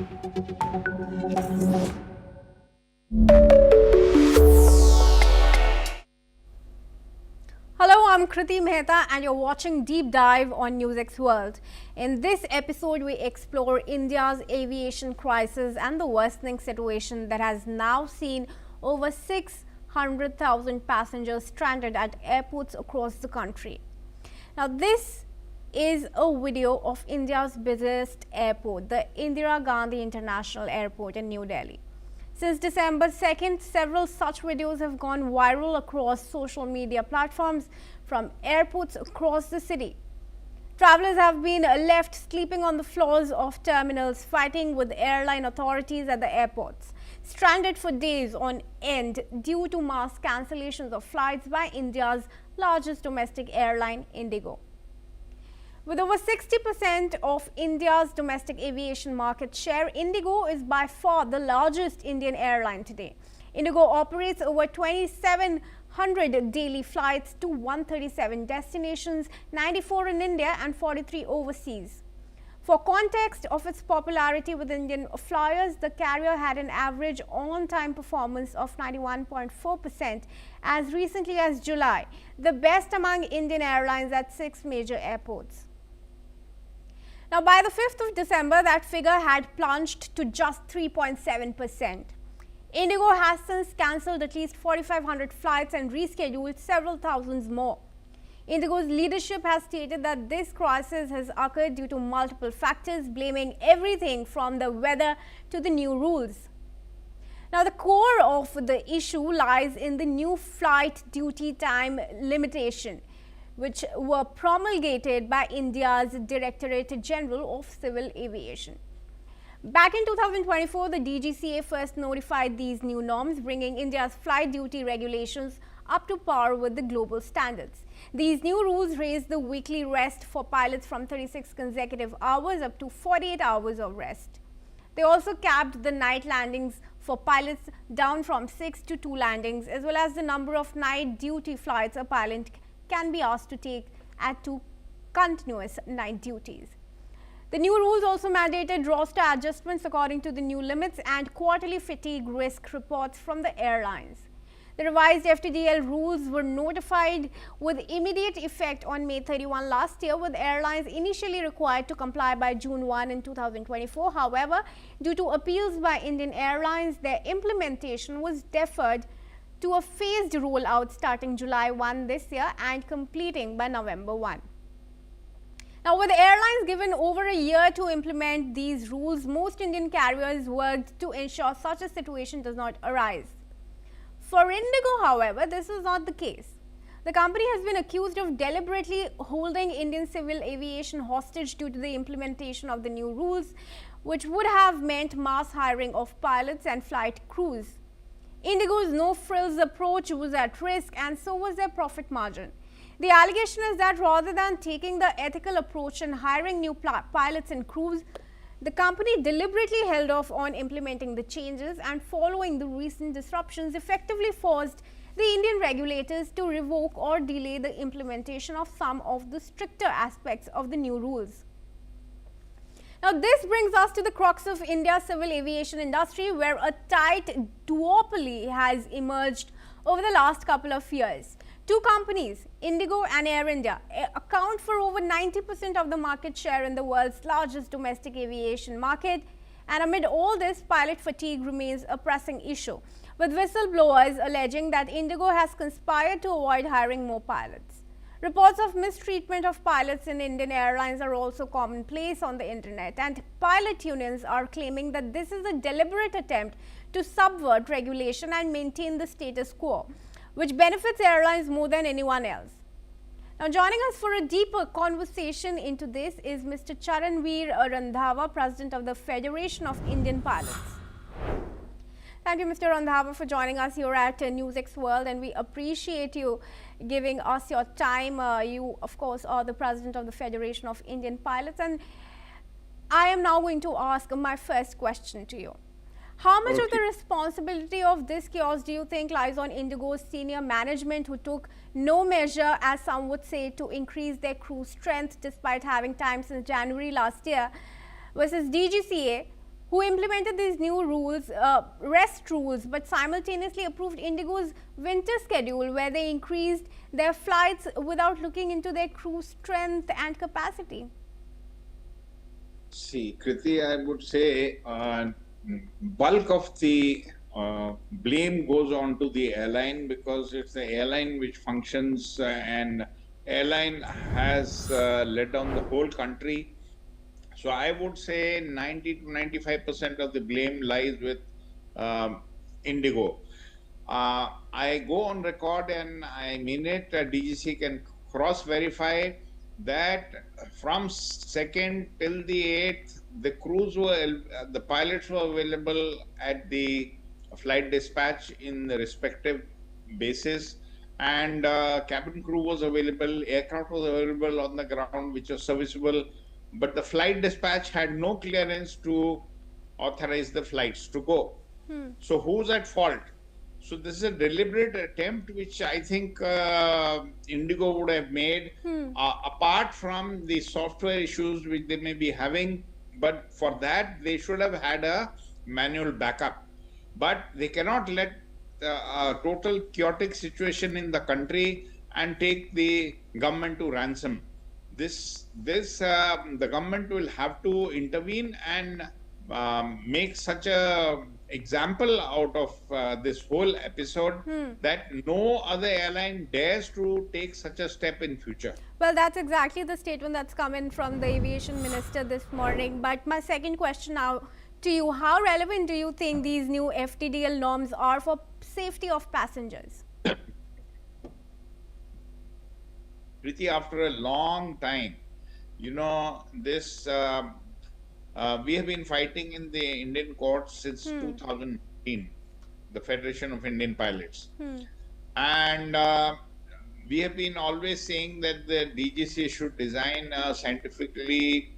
Hello, I'm Kriti Mehta and you're watching Deep Dive on NewsX World. In this episode, we explore India's aviation crisis and the worsening situation that has now seen over 600,000 passengers stranded at airports across the country. Now, this is a video of India's busiest airport, the Indira Gandhi International Airport in New Delhi. Since December 2nd, several such videos have gone viral across social media platforms from airports across the city. Travelers have been left sleeping on the floors of terminals, fighting with airline authorities at the airports, stranded for days on end due to mass cancellations of flights by India's largest domestic airline, IndiGo. With over 60% of India's domestic aviation market share, IndiGo is by far the largest Indian airline today. IndiGo operates over 2,700 daily flights to 137 destinations, 94 in India and 43 overseas. For context of its popularity with Indian flyers, the carrier had an average on-time performance of 91.4% as recently as July, the best among Indian airlines at 6 major airports. Now, by the 5th of December, that figure had plunged to just 3.7%. IndiGo has since cancelled at least 4,500 flights and rescheduled several thousands more. IndiGo's leadership has stated that this crisis has occurred due to multiple factors, blaming everything from the weather to the new rules. Now, the core of the issue lies in the new flight duty time limitation, which were promulgated by India's Directorate General of Civil Aviation. Back in 2024, the DGCA first notified these new norms, bringing India's flight duty regulations up to par with the global standards. These new rules raised the weekly rest for pilots from 36 consecutive hours up to 48 hours of rest. They also capped the night landings for pilots down from 6 to 2 landings, as well as the number of night duty flights a pilot can be asked to take at 2 continuous night duties. The new rules also mandated roster adjustments according to the new limits and quarterly fatigue risk reports from the airlines. The revised FTDL rules were notified with immediate effect on May 31 last year, with airlines initially required to comply by June 1 in 2024. However, due to appeals by Indian Airlines, their implementation was deferred to a phased rollout starting July 1 this year and completing by November 1. Now, with the airlines given over a year to implement these rules, most Indian carriers worked to ensure such a situation does not arise. For IndiGo, however, this is not the case. The company has been accused of deliberately holding Indian civil aviation hostage due to the implementation of the new rules, which would have meant mass hiring of pilots and flight crews. IndiGo's no-frills approach was at risk, and so was their profit margin. The allegation is that rather than taking the ethical approach and hiring new pilots and crews, the company deliberately held off on implementing the changes, and following the recent disruptions, effectively forced the Indian regulators to revoke or delay the implementation of some of the stricter aspects of the new rules. Now, this brings us to the crux of India's civil aviation industry, where a tight duopoly has emerged over the last couple of years. Two companies, IndiGo and Air India, account for over 90% of the market share in the world's largest domestic aviation market. And amid all this, pilot fatigue remains a pressing issue, with whistleblowers alleging that IndiGo has conspired to avoid hiring more pilots. Reports of mistreatment of pilots in Indian Airlines are also commonplace on the internet, and pilot unions are claiming that this is a deliberate attempt to subvert regulation and maintain the status quo, which benefits airlines more than anyone else. Now, joining us for a deeper conversation into this is Mr. Charanveer Randhawa, President of the Federation of Indian Pilots. Thank you, Mr. Randhawa, for joining us here at NewsX World, and we appreciate you giving us your time. You, of course, are the President of the Federation of Indian Pilots, and I am now going to ask my first question to you. How much of the responsibility of this chaos do you think lies on IndiGo's senior management, who took no measure, as some would say, to increase their crew strength despite having time since January last year, versus DGCA, who implemented these new rules, rest rules, but simultaneously approved IndiGo's winter schedule, where they increased their flights without looking into their crew strength and capacity. See, Kriti, I would say bulk of the blame goes on to the airline, because it's the airline which functions, and airline has let down the whole country. So I would say 90 to 95% of the blame lies with IndiGo. I go on record and I mean it, DGC can cross-verify that from 2nd till the 8th, the crews were, the pilots were available at the flight dispatch in the respective bases, and cabin crew was available, aircraft was available on the ground, which was serviceable, but the flight dispatch had no clearance to authorize the flights to go. So who's at fault? So this is a deliberate attempt, which I think IndiGo would have made, apart from the software issues which they may be having. But for that, they should have had a manual backup. But they cannot let a total chaotic situation in the country and take the government to ransom. The government will have to intervene and make such a example out of this whole episode that no other airline dares to take such a step in future. Well, that's exactly the statement that's come in from the aviation minister this morning. But my second question now to you, how relevant do you think these new FTDL norms are for safety of passengers? Priti, after a long time, this we have been fighting in the Indian courts since 2015, the Federation of Indian Pilots. And we have been always saying that the DGCA should design a scientifically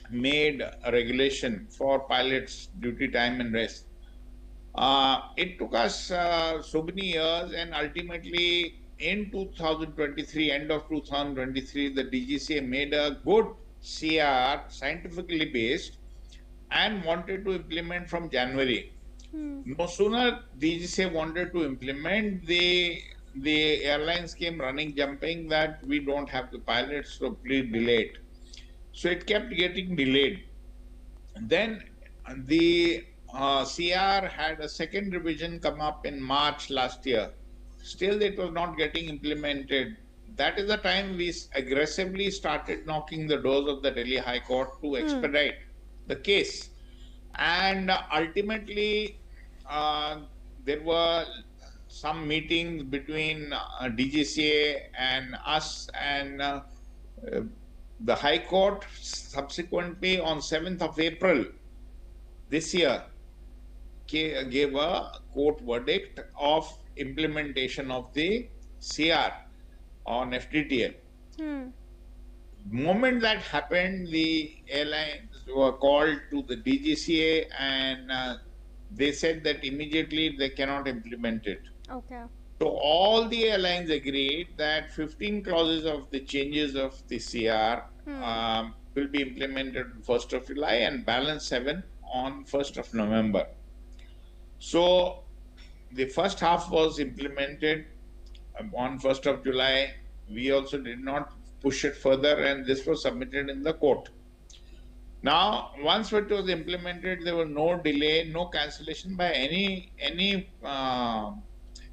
made regulation for pilots' duty time and rest. It took us so many years, and ultimately in 2023, end of 2023, the DGCA made a good CR, scientifically based, and wanted to implement from January. No sooner DGCA wanted to implement, the airlines came running, jumping that we don't have the pilots, so please delay it. So it kept getting delayed. Then the CR had a second revision come up in March last year. Still, it was not getting implemented. That is the time we aggressively started knocking the doors of the Delhi High Court to expedite the case. And ultimately, there were some meetings between DGCA and us, and the High Court subsequently on 7th of April this year gave a court verdict of implementation of the CR on FTTL. Moment that happened, the airlines were called to the DGCA, and they said that immediately they cannot implement it. Okay. So all the airlines agreed that 15 clauses of the changes of the CR will be implemented on 1st of July and balance 7 on 1st of November. So the first half was implemented on 1st of July. We also did not push it further, and this was submitted in the court. Now, once it was implemented, there was no delay, no cancellation by any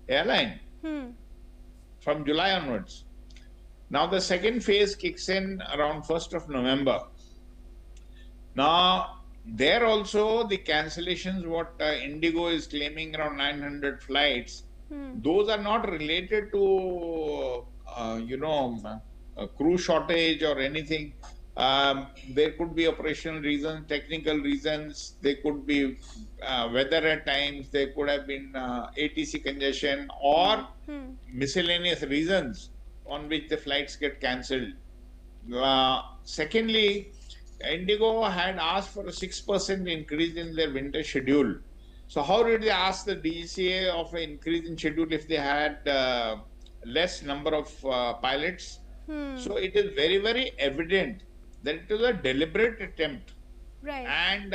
airline from July onwards. Now, the second phase kicks in around 1st of November. Now, there also the cancellations, what IndiGo is claiming, around 900 flights, those are not related to, a crew shortage or anything. There could be operational reasons, technical reasons, there could be weather at times, there could have been ATC congestion or miscellaneous reasons on which the flights get cancelled. Secondly, IndiGo had asked for a 6% increase in their winter schedule. So how did they ask the DGCA of an increase in schedule if they had less number of pilots? So it is very, very evident that it was a deliberate attempt. Right. And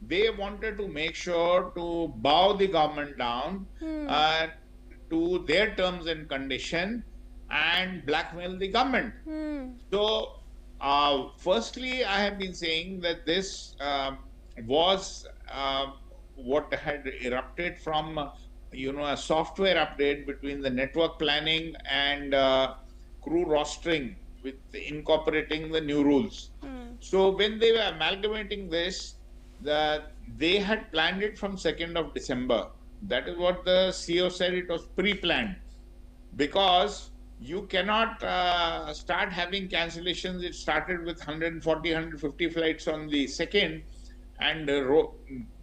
they wanted to make sure to bow the government down uh, to their terms and condition and blackmail the government. So, firstly, I have been saying that this was what had erupted from, a software update between the network planning and crew rostering with incorporating the new rules. So, when they were amalgamating this, they had planned it from 2nd of December. That is what the CEO said. It was pre-planned because you cannot start having cancellations. It started with 140, 150 flights on the 2nd and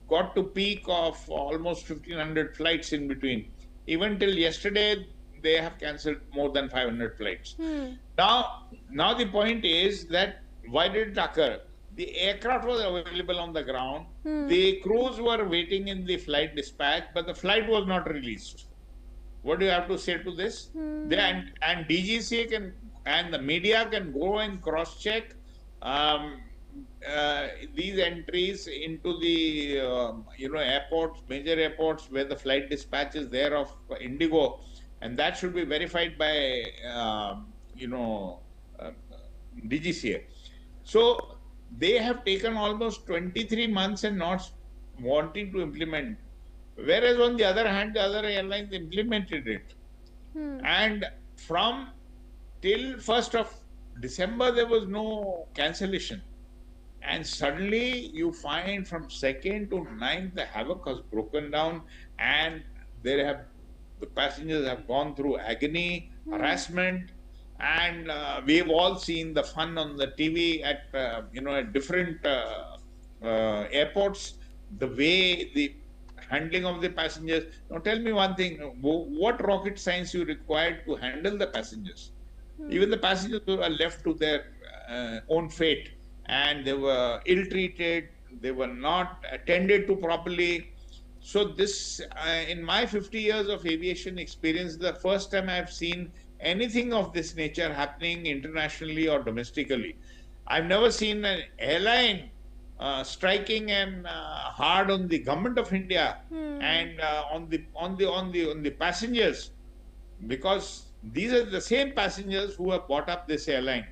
got to peak of almost 1,500 flights in between. Even till yesterday, they have cancelled more than 500 flights. Now the point is that why did it occur? The aircraft was available on the ground. The crews were waiting in the flight dispatch, but the flight was not released. What do you have to say to this? And DGCA can and the media can go and cross-check um, these entries into the airports, major airports where the flight dispatch is there of IndiGo, and that should be verified by uh, DGCA. So they have taken almost 23 months and not wanting to implement. Whereas on the other hand, the other airlines implemented it. And from till 1st of December, there was no cancellation. And suddenly you find from 2nd to 9th, the havoc has broken down and the passengers have gone through agony, harassment, and we've all seen the fun on the TV at different airports, the way the handling of the passengers. Now tell me one thing, what rocket science you required to handle the passengers? Even the passengers were left to their own fate, and they were ill-treated, they were not attended to properly. So this, in my 50 years of aviation experience, the first time I've seen anything of this nature happening internationally or domestically. I've never seen an airline striking and hard on the government of India and on the passengers, because these are the same passengers who have bought up this airline.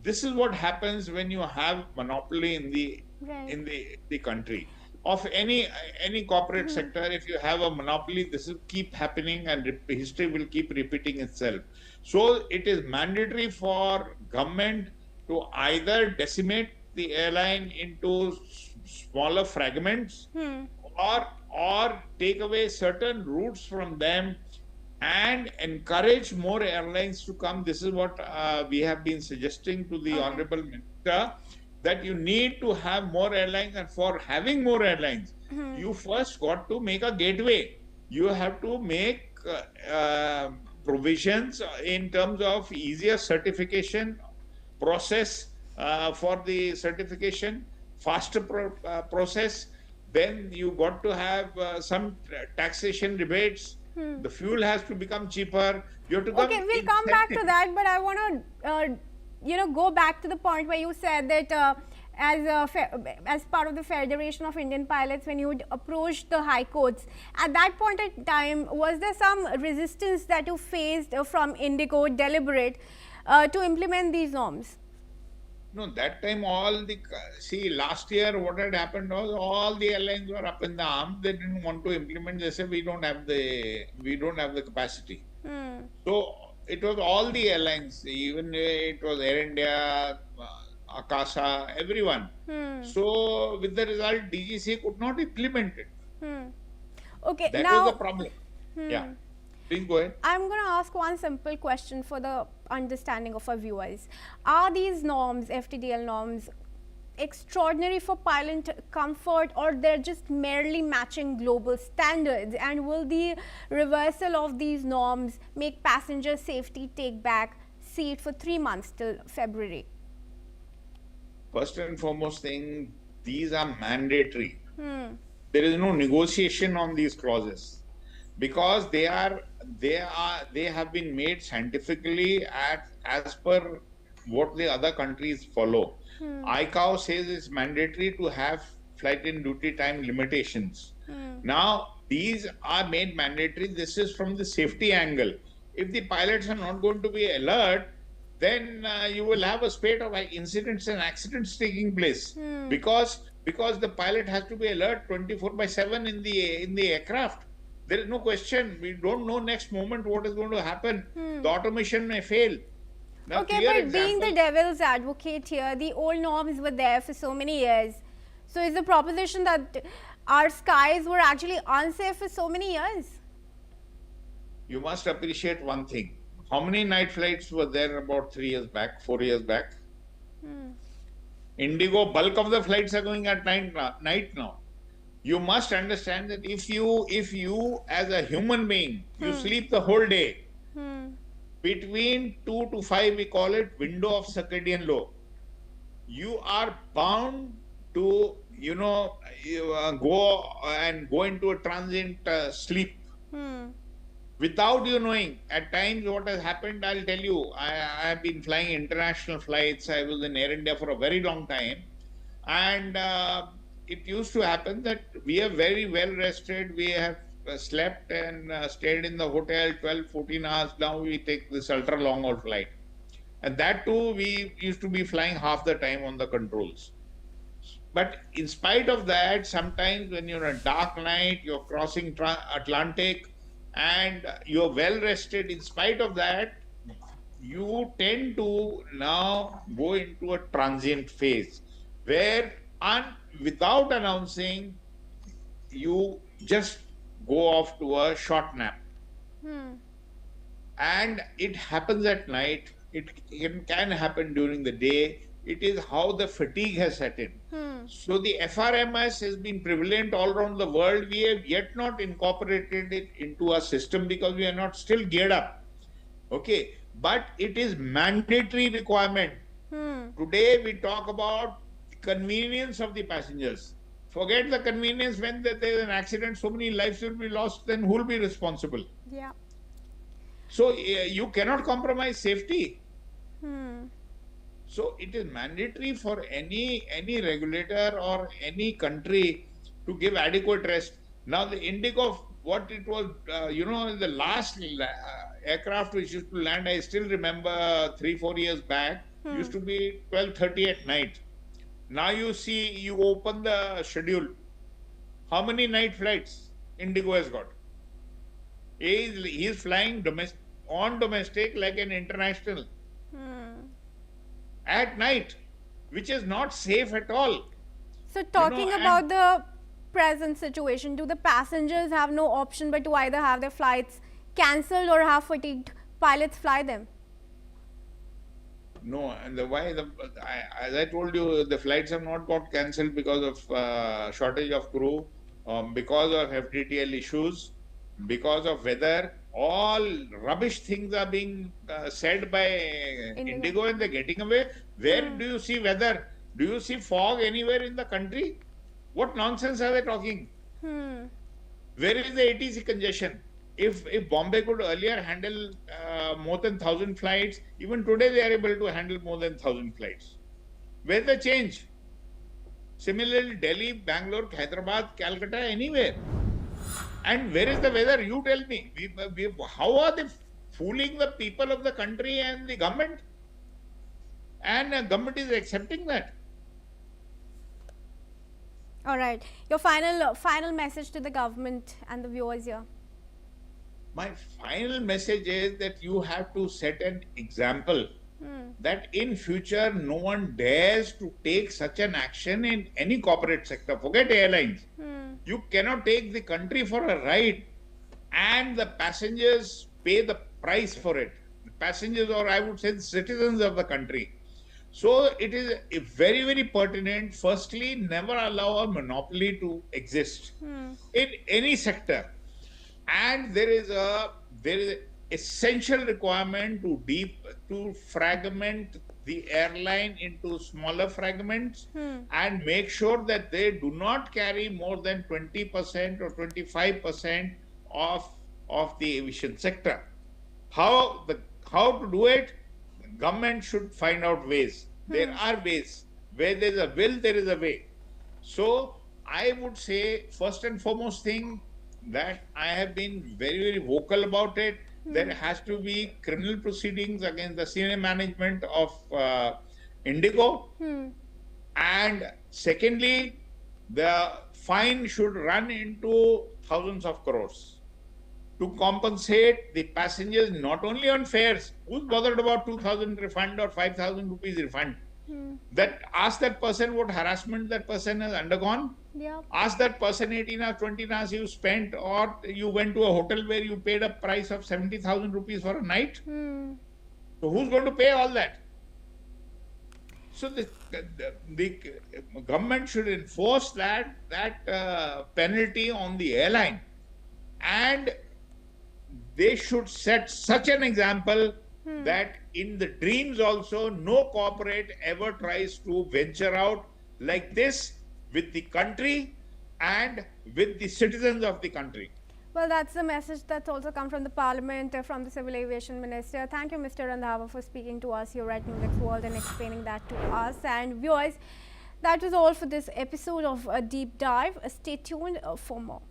This is what happens when you have monopoly in the country of any corporate sector. If you have a monopoly, this will keep happening and history will keep repeating itself. So it is mandatory for government to either decimate the airline into smaller fragments or take away certain routes from them and encourage more airlines to come. This is what we have been suggesting to the Honorable Minister, that you need to have more airlines, and for having more airlines, you first got to make a gateway. You have to make provisions in terms of easier certification process for the certification, faster process. Then you got to have some taxation rebates. The fuel has to become cheaper. You have to Okay, we'll come back to that, but I want to, go back to the point where you said that as part of the Federation of Indian Pilots, when you approached the high courts, at that point in time, was there some resistance that you faced from IndiGo, deliberate, to implement these norms? No, that time last year what had happened was all the airlines were up in the arms. They didn't want to implement. They said we don't have the capacity. So it was all the airlines, even it was Air India, Akasa, everyone. So with the result, DGCA could not implement it. Okay, that now was the problem. Yeah. Please go ahead. I'm going to ask one simple question for the understanding of our viewers. Are these norms, FTDL norms, extraordinary for pilot comfort, or they're just merely matching global standards? And will the reversal of these norms make passenger safety take back seat for 3 months till February? First and foremost thing, these are mandatory. There is no negotiation on these clauses, because they have been made scientifically as per what the other countries follow. ICAO says it's mandatory to have flight in duty time limitations. Now, these are made mandatory. This is from the safety angle. If the pilots are not going to be alert, then you will have a spate of incidents and accidents taking place, because the pilot has to be alert 24 by 7 in the aircraft. There is no question. We don't know next moment what is going to happen. The automation may fail. Now, Okay, clear but being the example. devil's advocate here, the old norms were there for so many years. So is the proposition that our skies were actually unsafe for so many years? You must appreciate one thing. How many night flights were there about 3 years back, 4 years back? IndiGo, bulk of the flights are going at night now. You must understand that if you as a human being, you sleep the whole day, between 2 to 5, we call it window of circadian law, you are bound to, go into a transient sleep. Without you knowing. At times what has happened, I'll tell you, I have been flying international flights. I was in Air India for a very long time, and it used to happen that we are very well rested. We have slept and stayed in the hotel 12, 14 hours. Now we take this ultra long haul flight, and that too we used to be flying half the time on the controls. But in spite of that, sometimes when you're in a dark night, you're crossing Atlantic, and you're well rested, in spite of that, you tend to now go into a transient phase where, without announcing, you just go off to a short nap. And it happens at night. It can happen during the day. It is how the fatigue has set in. So the FRMS has been prevalent all around the world. We have yet not incorporated it into our system because we are not still geared up. Okay, but it is mandatory requirement. Today we talk about the convenience of the passengers. Forget the convenience. When there is an accident, so many lives will be lost, then who will be responsible? Yeah. So you cannot compromise safety. So it is mandatory for any regulator or any country to give adequate rest. Now the IndiGo, what it was, the last aircraft which used to land, I still remember 3-4 years back, used to be 12:30 at night. Now you see, you open the schedule. How many night flights IndiGo has got? He is flying domestic like an international. At night, which is not safe at all. So talking about the present situation, do the passengers have no option but to either have their flights cancelled or have fatigued pilots fly them? No, and as I told you, the flights have not got cancelled because of shortage of crew, because of FDTL issues, because of weather. All rubbish things are being said by IndiGo, and they're getting away. Where do you see weather? Do you see fog anywhere in the country? What nonsense are they talking? Where is the ATC congestion? If Bombay could earlier handle more than 1,000 flights, even today they are able to handle more than 1,000 flights. Where's the change? Similarly, Delhi, Bangalore, Hyderabad, Calcutta, anywhere. And where is the weather? You tell me. How are they fooling the people of the country and the government? And the government is accepting that. All right. Your final message to the government and the viewers here. My final message is that you have to set an example that in future no one dares to take such an action in any corporate sector. Forget airlines. You cannot take the country for a ride and the passengers pay the price for it. The passengers, or I would say the citizens of the country. So it is very, very pertinent. Firstly, never allow a monopoly to exist in any sector. And there is essential requirement to fragment the airline into smaller fragments and make sure that they do not carry more than 20% or 25% of the aviation sector. How to do it? Government should find out ways. There are ways. Where there is a will, there is a way. So I would say, first and foremost thing that I have been very, very vocal about it. There has to be criminal proceedings against the senior management of IndiGo. And secondly, the fine should run into thousands of crores to compensate the passengers not only on fares. Who's bothered about 2,000 refund or 5,000 rupees refund? That ask that person what harassment that person has undergone. Yeah. Ask that person 18 hours, 20 hours you spent, or you went to a hotel where you paid a price of 70,000 rupees for a night. So who's going to pay all that? So the government should enforce that penalty on the airline, and they should set such an example that in the dreams also no corporate ever tries to venture out like this with the country and with the citizens of the country. Well, that's the message that's also come from the Parliament, from the Civil Aviation Minister. Thank you, Mr. Randhawa, for speaking to us here at News World and explaining that to us. And viewers, that was all for this episode of Deep Dive. Stay tuned for more.